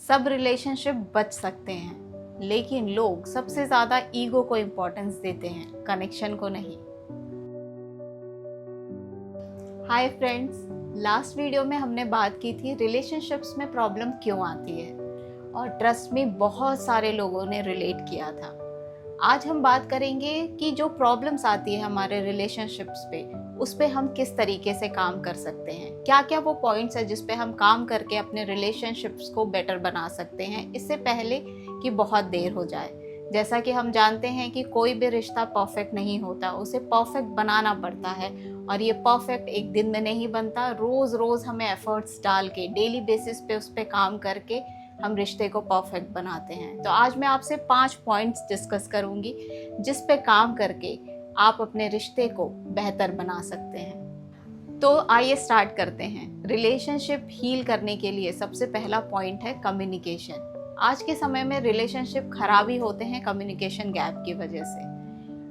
सब रिलेशनशिप बच सकते हैं, लेकिन लोग सबसे ज़्यादा ईगो को इम्पोर्टेंस देते हैं, कनेक्शन को नहीं। हाय फ्रेंड्स, लास्ट वीडियो में हमने बात की थी रिलेशनशिप्स में प्रॉब्लम क्यों आती है, और ट्रस्ट में बहुत सारे लोगों ने रिलेट किया था। आज हम बात करेंगे कि जो प्रॉब्लम्स आती है हमारे रिलेशनशिप्स पे, उस पे हम किस तरीके से काम कर सकते हैं, क्या क्या वो पॉइंट्स है जिस पे हम काम करके अपने रिलेशनशिप्स को बेटर बना सकते हैं, इससे पहले कि बहुत देर हो जाए। जैसा कि हम जानते हैं कि कोई भी रिश्ता परफेक्ट नहीं होता, उसे परफेक्ट बनाना पड़ता है, और ये परफेक्ट एक दिन में नहीं बनता। रोज़ रोज़ हमें एफर्ट्स डाल के डेली बेसिस पे उस पर काम करके हम रिश्ते को परफेक्ट बनाते हैं। तो आज मैं आपसे 5 पॉइंट्स डिस्कस करूंगी जिस पे काम करके आप अपने रिश्ते को बेहतर बना सकते हैं। तो आइए स्टार्ट करते हैं। रिलेशनशिप हील करने के लिए सबसे पहला पॉइंट है कम्युनिकेशन। आज के समय में रिलेशनशिप खराब ही होते हैं कम्युनिकेशन गैप की वजह से।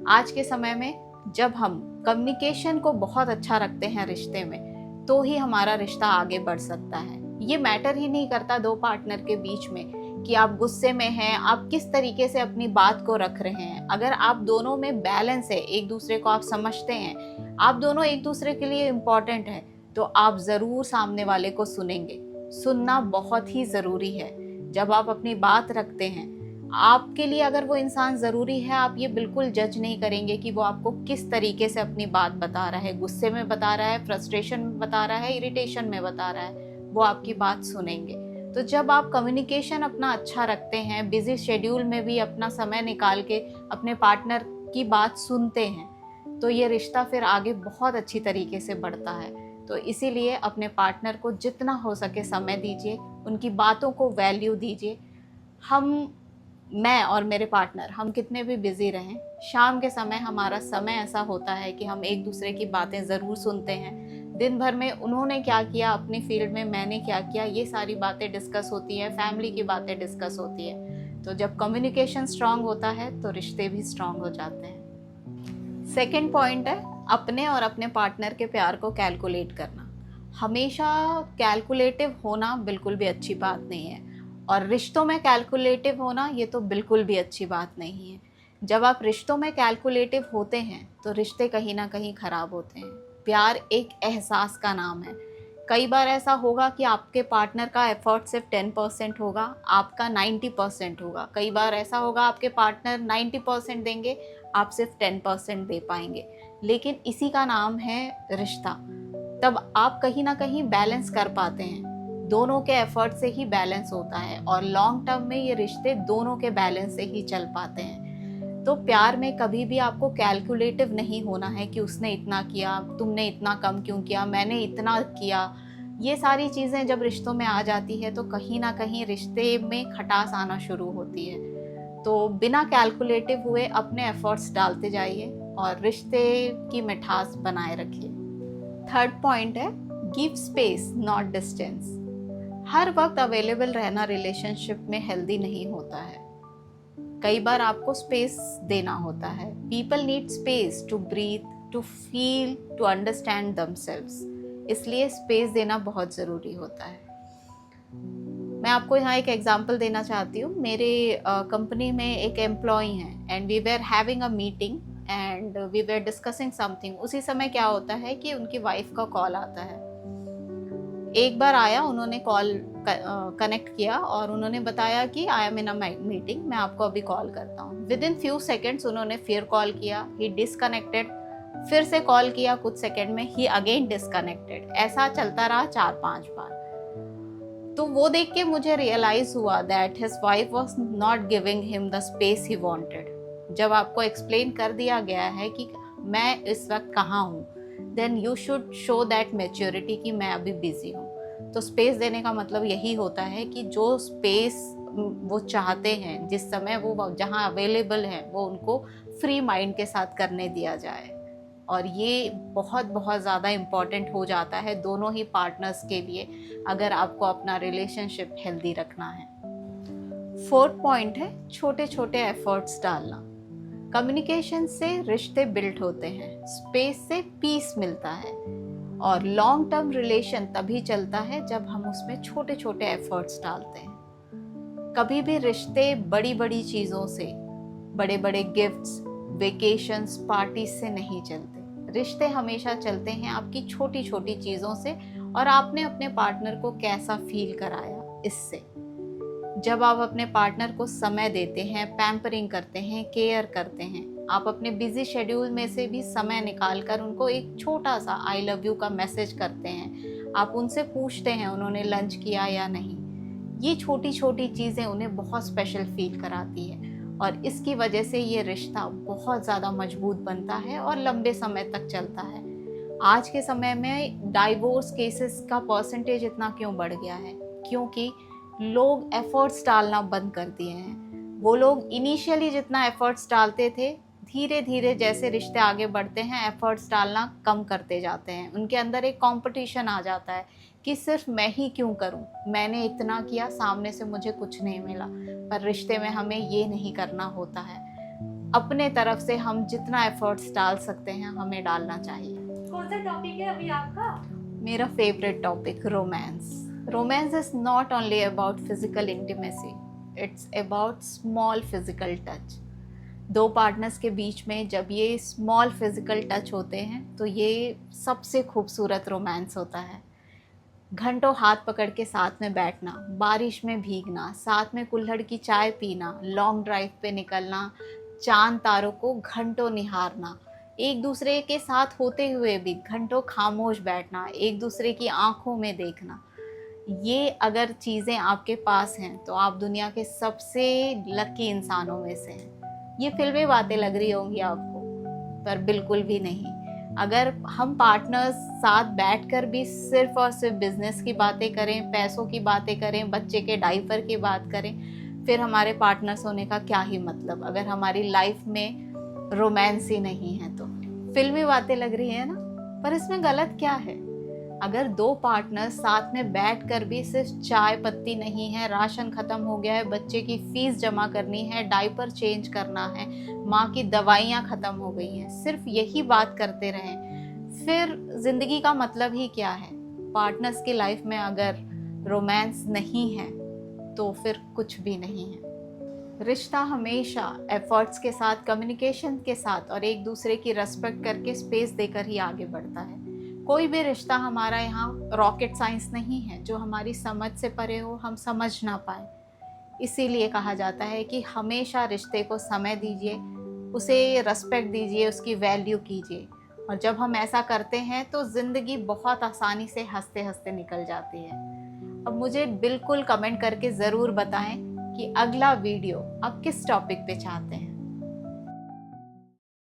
आज के समय में जब हम कम्युनिकेशन को बहुत अच्छा रखते हैं रिश्ते में, तो ही हमारा रिश्ता आगे बढ़ सकता है। ये मैटर ही नहीं करता दो पार्टनर के बीच में कि आप गुस्से में हैं, आप किस तरीके से अपनी बात को रख रहे हैं। अगर आप दोनों में बैलेंस है, एक दूसरे को आप समझते हैं, आप दोनों एक दूसरे के लिए इम्पोर्टेंट है, तो आप ज़रूर सामने वाले को सुनेंगे। सुनना बहुत ही ज़रूरी है। जब आप अपनी बात रखते हैं, आपके लिए अगर वो इंसान ज़रूरी है, आप ये बिल्कुल जज नहीं करेंगे कि वो आपको किस तरीके से अपनी बात बता रहा है, गुस्से में बता रहा है, फ्रस्ट्रेशन में बता रहा है, इरिटेशन में बता रहा है, वो आपकी बात सुनेंगे। तो जब आप कम्युनिकेशन अपना अच्छा रखते हैं, बिजी शेड्यूल में भी अपना समय निकाल के अपने पार्टनर की बात सुनते हैं, तो ये रिश्ता फिर आगे बहुत अच्छी तरीके से बढ़ता है। तो इसीलिए अपने पार्टनर को जितना हो सके समय दीजिए, उनकी बातों को वैल्यू दीजिए। मैं और मेरे पार्टनर, हम कितने भी बिजी रहें, शाम के समय हमारा समय ऐसा होता है कि हम एक दूसरे की बातें ज़रूर सुनते हैं। दिन भर में उन्होंने क्या किया अपनी फील्ड में, मैंने क्या किया, ये सारी बातें डिस्कस होती हैं, फैमिली की बातें डिस्कस होती है। तो जब कम्युनिकेशन स्ट्रांग होता है तो रिश्ते भी स्ट्रांग हो जाते हैं। सेकंड पॉइंट है अपने और अपने पार्टनर के प्यार को कैलकुलेट करना। हमेशा कैलकुलेटिव होना बिल्कुल भी अच्छी बात नहीं है, और रिश्तों में कैलकुलेटिव होना ये तो बिल्कुल भी अच्छी बात नहीं है। जब आप रिश्तों में कैलकुलेटिव होते हैं तो रिश्ते कहीं ना कहीं ख़राब होते हैं। प्यार एक एहसास का नाम है। कई बार ऐसा होगा कि आपके पार्टनर का एफर्ट सिर्फ 10% होगा, आपका 90% होगा। कई बार ऐसा होगा आपके पार्टनर 90% देंगे, आप सिर्फ 10% दे पाएंगे। लेकिन इसी का नाम है रिश्ता। तब आप कहीं ना कहीं बैलेंस कर पाते हैं। दोनों के एफर्ट से ही बैलेंस होता है, और लॉन्ग टर्म में ये रिश्ते दोनों के बैलेंस से ही चल पाते हैं। तो प्यार में कभी भी आपको कैलकुलेटिव नहीं होना है कि उसने इतना किया, तुमने इतना कम क्यों किया, मैंने इतना किया। ये सारी चीज़ें जब रिश्तों में आ जाती है तो कहीं ना कहीं रिश्ते में खटास आना शुरू होती है। तो बिना कैलकुलेटिव हुए अपने एफर्ट्स डालते जाइए और रिश्ते की मिठास बनाए रखिए। थर्ड पॉइंट है गिव स्पेस नॉट डिस्टेंस। हर वक्त अवेलेबल रहना रिलेशनशिप में हेल्दी नहीं होता है। कई बार आपको स्पेस देना होता है। People need space to breathe, to feel, to understand themselves. इसलिए स्पेस देना बहुत ज़रूरी होता है। मैं आपको यहाँ एक एग्जांपल देना चाहती हूँ। मेरे कंपनी में एक एम्प्लॉय हैं, and we were having a meeting and we were discussing something. उसी समय क्या होता है कि उनकी वाइफ का कॉल आता है। एक बार आया, उन्होंने कॉल कनेक्ट किया और उन्होंने बताया कि I am in a meeting, मैं आपको अभी कॉल करता हूँ। विद इन फ्यू सेकेंड्स उन्होंने फिर कॉल किया, ही डिसकनेक्टेड, फिर से कॉल किया कुछ सेकेंड में, ही अगेन डिसकनेक्टेड। ऐसा चलता रहा 4-5 बार। तो वो देख के मुझे रियलाइज हुआ that his wife was not giving him the space he wanted. जब आपको एक्सप्लेन कर दिया गया है कि मैं इस वक्त कहाँ हूँ, then you should show that maturity कि मैं अभी बिजी हूँ। तो स्पेस देने का मतलब यही होता है कि जो स्पेस वो चाहते हैं, जिस समय वो जहाँ अवेलेबल है, वो उनको फ्री माइंड के साथ करने दिया जाए। और ये बहुत बहुत ज़्यादा इम्पॉर्टेंट हो जाता है दोनों ही पार्टनर्स के लिए, अगर आपको अपना रिलेशनशिप हेल्दी रखना है। फोर्थ पॉइंट है छोटे छोटे एफर्ट्स डालना। कम्युनिकेशन से रिश्ते बिल्ड होते हैं, स्पेस से पीस मिलता है, और लॉन्ग टर्म रिलेशन तभी चलता है जब हम उसमें छोटे छोटे एफर्ट्स डालते हैं। कभी भी रिश्ते बड़ी बड़ी चीज़ों से, बड़े बड़े गिफ्ट्स, वेकेशंस, पार्टीज से नहीं चलते। रिश्ते हमेशा चलते हैं आपकी छोटी छोटी चीज़ों से और आपने अपने पार्टनर को कैसा फील कराया इससे। जब आप अपने पार्टनर को समय देते हैं, पैम्परिंग करते हैं, केयर करते हैं, आप अपने बिजी शेड्यूल में से भी समय निकाल कर उनको एक छोटा सा आई लव यू का मैसेज करते हैं, आप उनसे पूछते हैं उन्होंने लंच किया या नहीं, ये छोटी छोटी चीज़ें उन्हें बहुत स्पेशल फील कराती है और इसकी वजह से ये रिश्ता बहुत ज़्यादा मजबूत बनता है और लंबे समय तक चलता है। आज के समय में डाइवोर्स केसेस का परसेंटेज इतना क्यों बढ़ गया है? क्योंकि लोग एफर्ट्स डालना बंद कर दिए हैं। वो लोग इनिशियली जितना एफर्ट्स डालते थे, धीरे धीरे जैसे रिश्ते आगे बढ़ते हैं एफर्ट्स डालना कम करते जाते हैं। उनके अंदर एक कंपटीशन आ जाता है कि सिर्फ मैं ही क्यों करूं, मैंने इतना किया, सामने से मुझे कुछ नहीं मिला। पर रिश्ते में हमें ये नहीं करना होता है। अपने तरफ से हम जितना एफर्ट्स डाल सकते हैं हमें डालना चाहिए। कौन सा टॉपिक है अभी आपका? मेरा favourite topic romance. Romance is not only about physical intimacy, it's about small physical touch. दो पार्टनर्स के बीच में जब ये स्मॉल फिजिकल टच होते हैं तो ये सबसे खूबसूरत रोमांस होता है। घंटों हाथ पकड़ के साथ में बैठना, बारिश में भीगना, साथ में कुल्हड़ की चाय पीना, लॉन्ग ड्राइव पे निकलना, चांद तारों को घंटों निहारना, एक दूसरे के साथ होते हुए भी घंटों खामोश बैठना, एक दूसरे की आंखों में देखना, ये अगर चीज़ें आपके पास हैं तो आप दुनिया के सबसे लकी इंसानों में से हैं। ये फिल्मी बातें लग रही होंगी आपको, पर बिल्कुल भी नहीं। अगर हम पार्टनर्स साथ बैठकर भी सिर्फ और सिर्फ बिजनेस की बातें करें, पैसों की बातें करें, बच्चे के डाइपर की बात करें, फिर हमारे पार्टनर्स होने का क्या ही मतलब, अगर हमारी लाइफ में रोमांस ही नहीं है तो। फिल्मी बातें लग रही है ना, पर इसमें गलत क्या है? अगर दो पार्टनर साथ में बैठकर भी सिर्फ चाय पत्ती नहीं है, राशन खत्म हो गया है, बच्चे की फीस जमा करनी है, डाइपर चेंज करना है, माँ की दवाइयाँ खत्म हो गई हैं, सिर्फ यही बात करते रहें, फिर जिंदगी का मतलब ही क्या है? पार्टनर्स की लाइफ में अगर रोमांस नहीं है तो फिर कुछ भी नहीं है। रिश्ता हमेशा एफर्ट्स के साथ, कम्युनिकेशन के साथ और एक दूसरे की रेस्पेक्ट करके स्पेस देकर ही आगे बढ़ता है। कोई भी रिश्ता हमारा यहाँ रॉकेट साइंस नहीं है जो हमारी समझ से परे हो, हम समझ ना पाए। इसीलिए कहा जाता है कि हमेशा रिश्ते को समय दीजिए, उसे रेस्पेक्ट दीजिए, उसकी वैल्यू कीजिए। और जब हम ऐसा करते हैं तो ज़िंदगी बहुत आसानी से हंसते हंसते निकल जाती है। अब मुझे बिल्कुल कमेंट करके ज़रूर बताएं कि अगला वीडियो आप किस टॉपिक पे चाहते हैं।